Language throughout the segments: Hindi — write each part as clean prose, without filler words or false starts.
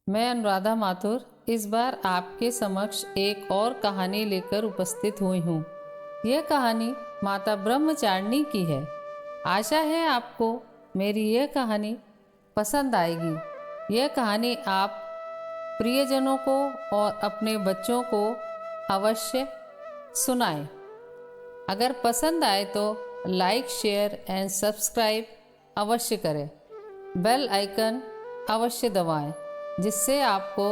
मैं अनुराधा माथुर इस बार आपके समक्ष एक और कहानी लेकर उपस्थित हुई हूँ। यह कहानी माता ब्रह्मचारिणी की है। आशा है आपको मेरी यह कहानी पसंद आएगी। यह कहानी आप प्रियजनों को और अपने बच्चों को अवश्य सुनाएं। अगर पसंद आए तो लाइक, शेयर एंड सब्सक्राइब अवश्य करें। बेल आइकन अवश्य दबाएं जिससे आपको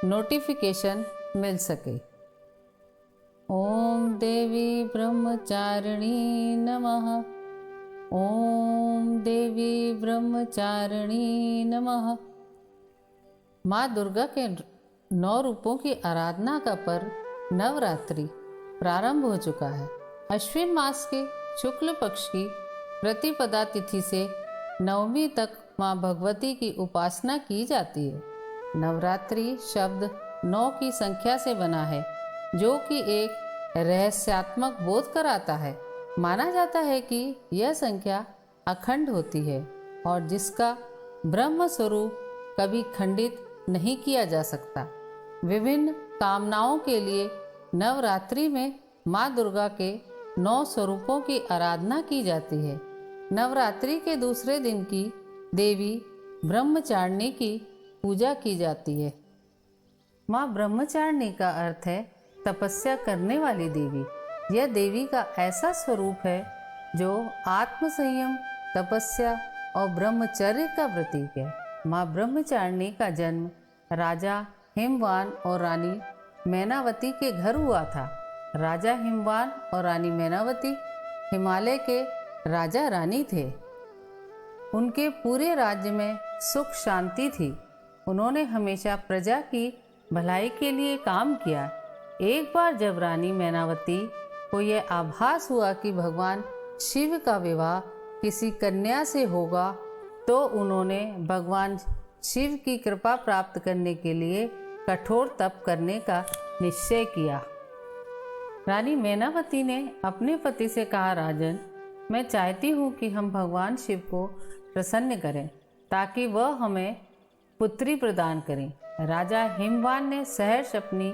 नोटिफिकेशन मिल सके। ओम देवी ब्रह्मचारिणी नमः। ओम देवी ब्रह्मचारिणी नमः। माँ दुर्गा के 9 रूपों की आराधना का पर्व नवरात्रि प्रारंभ हो चुका है। अश्विन मास के शुक्ल पक्ष की प्रतिपदा तिथि से नवमी तक माँ भगवती की उपासना की जाती है। नवरात्रि शब्द 9 की संख्या से बना है, जो कि एक रहस्यात्मक बोध कराता है। माना जाता है कि यह संख्या अखंड होती है और जिसका ब्रह्म स्वरूप कभी खंडित नहीं किया जा सकता। विभिन्न कामनाओं के लिए नवरात्रि में माँ दुर्गा के 9 स्वरूपों की आराधना की जाती है। नवरात्रि के दूसरे दिन की देवी ब्रह्मचारिणी की पूजा की जाती है। माँ ब्रह्मचारिणी का अर्थ है तपस्या करने वाली देवी। यह देवी का ऐसा स्वरूप है जो आत्म संयम, तपस्या और ब्रह्मचर्य का प्रतीक है। माँ ब्रह्मचारिणी का जन्म राजा हिमवान और रानी मैनावती के घर हुआ था। राजा हिमवान और रानी मैनावती हिमालय के राजा रानी थे। उनके पूरे राज्य में सुख शांति थी। उन्होंने हमेशा प्रजा की भलाई के लिए काम किया। एक बार जब रानी मैनावती को यह आभास हुआ कि भगवान शिव का विवाह किसी कन्या से होगा, तो उन्होंने भगवान शिव की कृपा प्राप्त करने के लिए कठोर तप करने का निश्चय किया। रानी मैनावती ने अपने पति से कहा, राजन, मैं चाहती हूँ कि हम भगवान शिव को प्रसन्न करें ताकि वह हमें पुत्री प्रदान करें। राजा हिमवान ने सहर्ष अपनी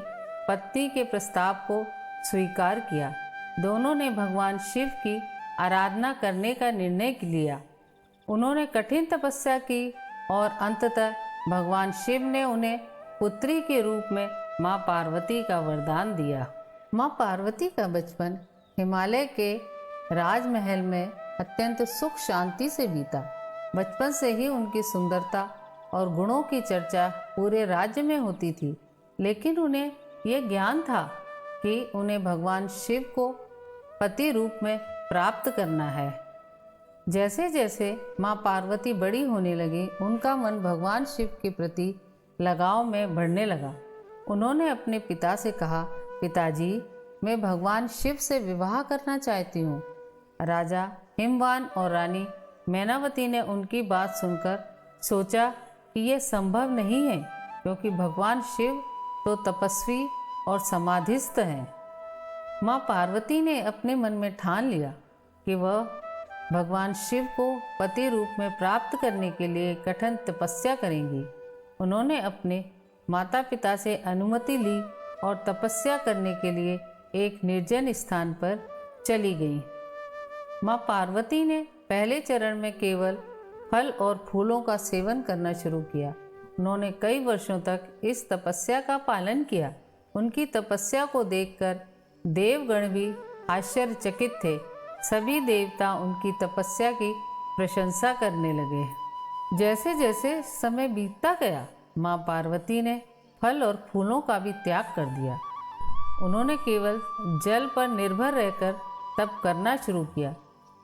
पत्नी के प्रस्ताव को स्वीकार किया। दोनों ने भगवान शिव की आराधना करने का निर्णय लिया। उन्होंने कठिन तपस्या की और अंततः भगवान शिव ने उन्हें पुत्री के रूप में माँ पार्वती का वरदान दिया। माँ पार्वती का बचपन हिमालय के राजमहल में अत्यंत सुख शांति से बीता। बचपन से ही उनकी सुंदरता और गुणों की चर्चा पूरे राज्य में होती थी, लेकिन उन्हें यह ज्ञान था कि उन्हें भगवान शिव को पति रूप में प्राप्त करना है। जैसे जैसे माँ पार्वती बड़ी होने लगी, उनका मन भगवान शिव के प्रति लगाव में बढ़ने लगा। उन्होंने अपने पिता से कहा, पिताजी, मैं भगवान शिव से विवाह करना चाहती हूँ। राजा हिमवान और रानी मैनावती ने उनकी बात सुनकर सोचा कि यह संभव नहीं है, क्योंकि भगवान शिव तो तपस्वी और समाधिस्थ हैं। माँ पार्वती ने अपने मन में ठान लिया कि वह भगवान शिव को पति रूप में प्राप्त करने के लिए कठिन तपस्या करेंगी। उन्होंने अपने माता पिता से अनुमति ली और तपस्या करने के लिए एक निर्जन स्थान पर चली गईं। माँ पार्वती ने पहले चरण में केवल फल और फूलों का सेवन करना शुरू किया। उन्होंने कई वर्षों तक इस तपस्या का पालन किया। उनकी तपस्या को देखकर देवगण भी आश्चर्यचकित थे। सभी देवता उनकी तपस्या की प्रशंसा करने लगे। जैसे जैसे समय बीतता गया, माँ पार्वती ने फल और फूलों का भी त्याग कर दिया। उन्होंने केवल जल पर निर्भर रहकर तप करना शुरू किया।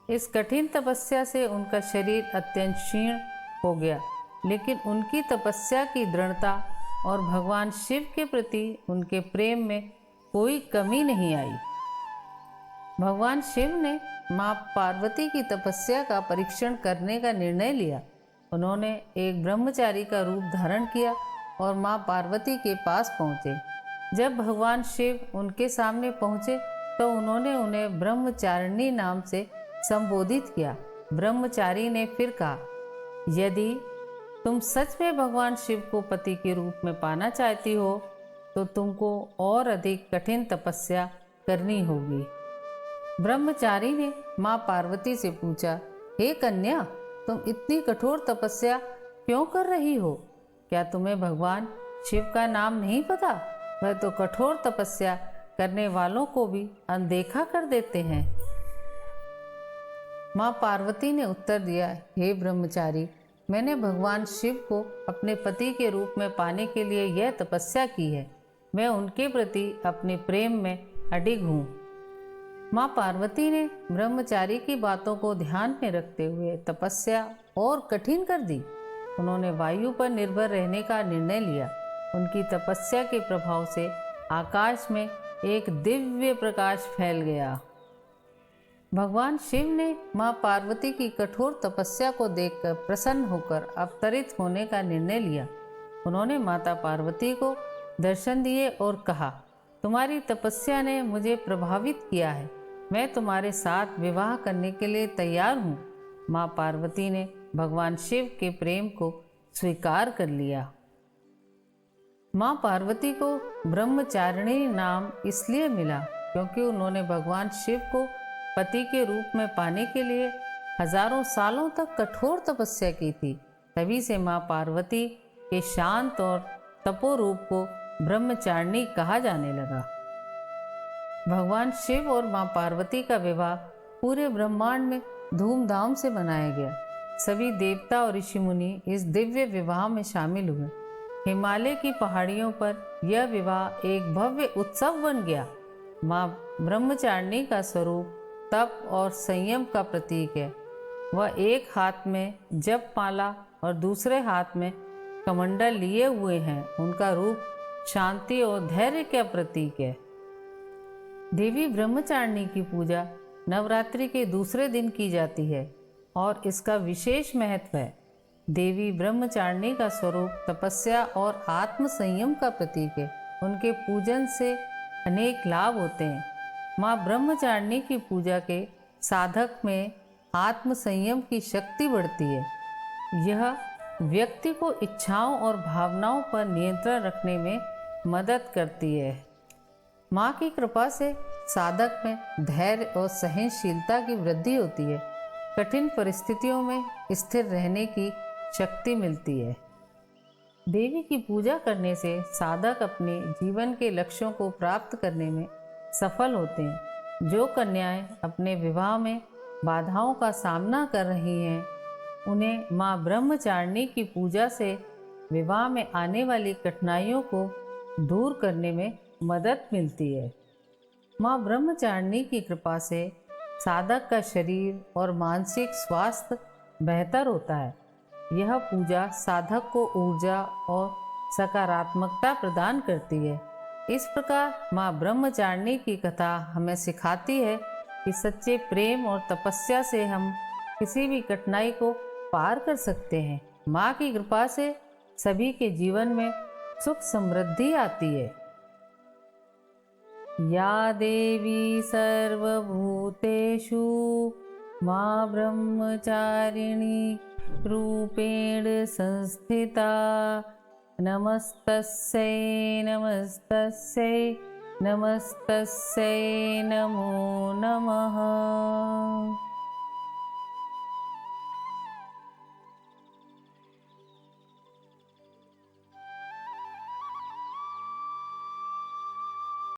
इस कठिन तपस्या से उनका शरीर अत्यंत क्षीण हो गया, लेकिन उनकी तपस्या की दृढ़ता और भगवान शिव के प्रति उनके प्रेम में कोई कमी नहीं आई। भगवान शिव ने माँ पार्वती की तपस्या का परीक्षण करने का निर्णय लिया। उन्होंने एक ब्रह्मचारी का रूप धारण किया और माँ पार्वती के पास पहुँचे। जब भगवान शिव उनके सामने पहुँचे तो उन्होंने उन्हें ब्रह्मचारिणी नाम से संबोधित किया। ब्रह्मचारी ने फिर कहा, यदि तुम सच में भगवान शिव को पति के रूप में पाना चाहती हो तो तुमको और अधिक कठिन तपस्या करनी होगी। ब्रह्मचारी ने माँ पार्वती से पूछा, हे कन्या, तुम इतनी कठोर तपस्या क्यों कर रही हो? क्या तुम्हें भगवान शिव का नाम नहीं पता? वह तो कठोर तपस्या करने वालों को भी अनदेखा कर देते हैं। माँ पार्वती ने उत्तर दिया, हे ब्रह्मचारी, मैंने भगवान शिव को अपने पति के रूप में पाने के लिए यह तपस्या की है। मैं उनके प्रति अपने प्रेम में अडिग हूँ। माँ पार्वती ने ब्रह्मचारी की बातों को ध्यान में रखते हुए तपस्या और कठिन कर दी। उन्होंने वायु पर निर्भर रहने का निर्णय लिया। उनकी तपस्या के प्रभाव से आकाश में एक दिव्य प्रकाश फैल गया। भगवान शिव ने माँ पार्वती की कठोर तपस्या को देखकर प्रसन्न होकर अवतरित होने का निर्णय लिया। उन्होंने माता पार्वती को दर्शन दिए और कहा, तुम्हारी तपस्या ने मुझे प्रभावित किया है। मैं तुम्हारे साथ विवाह करने के लिए तैयार हूँ। माँ पार्वती ने भगवान शिव के प्रेम को स्वीकार कर लिया। माँ पार्वती को ब्रह्मचारिणी नाम इसलिए मिला क्योंकि उन्होंने भगवान शिव को पति के रूप में पाने के लिए हजारों सालों तक कठोर तपस्या की थी। तभी से माँ पार्वती के शांत और तपोरूप को ब्रह्मचारिणी कहा जाने लगा। भगवान शिव और माँ पार्वती का विवाह पूरे ब्रह्मांड में धूमधाम से मनाया गया। सभी देवता और ऋषि मुनि इस दिव्य विवाह में शामिल हुए। हिमालय की पहाड़ियों पर यह विवाह एक भव्य उत्सव बन गया। माँ ब्रह्मचारिणी का स्वरूप तप और संयम का प्रतीक है। वह एक हाथ में जप माला और दूसरे हाथ में कमंडल लिए हुए हैं। उनका रूप शांति और धैर्य का प्रतीक है। देवी ब्रह्मचारिणी की पूजा नवरात्रि के दूसरे दिन की जाती है और इसका विशेष महत्व है। देवी ब्रह्मचारिणी का स्वरूप तपस्या और आत्म संयम का प्रतीक है। उनके पूजन से अनेक लाभ होते हैं। माँ ब्रह्मचारिणी की पूजा के साधक में आत्म संयम की शक्ति बढ़ती है। यह व्यक्ति को इच्छाओं और भावनाओं पर नियंत्रण रखने में मदद करती है। माँ की कृपा से साधक में धैर्य और सहनशीलता की वृद्धि होती है। कठिन परिस्थितियों में स्थिर रहने की शक्ति मिलती है। देवी की पूजा करने से साधक अपने जीवन के लक्ष्यों को प्राप्त करने में सफल होते हैं। जो कन्याएं अपने विवाह में बाधाओं का सामना कर रही हैं, उन्हें माँ ब्रह्मचारिणी की पूजा से विवाह में आने वाली कठिनाइयों को दूर करने में मदद मिलती है। माँ ब्रह्मचारिणी की कृपा से साधक का शरीर और मानसिक स्वास्थ्य बेहतर होता है। यह पूजा साधक को ऊर्जा और सकारात्मकता प्रदान करती है। इस प्रकार माँ ब्रह्मचारिणी की कथा हमें सिखाती है कि सच्चे प्रेम और तपस्या से हम किसी भी कठिनाई को पार कर सकते हैं। माँ की कृपा से सभी के जीवन में सुख समृद्धि आती है। या देवी सर्वभूतेषु माँ ब्रह्मचारिणी रूपेण संस्थिता नमस्तस्यै नमस्तस्यै नमस्तस्यै नमो नमः।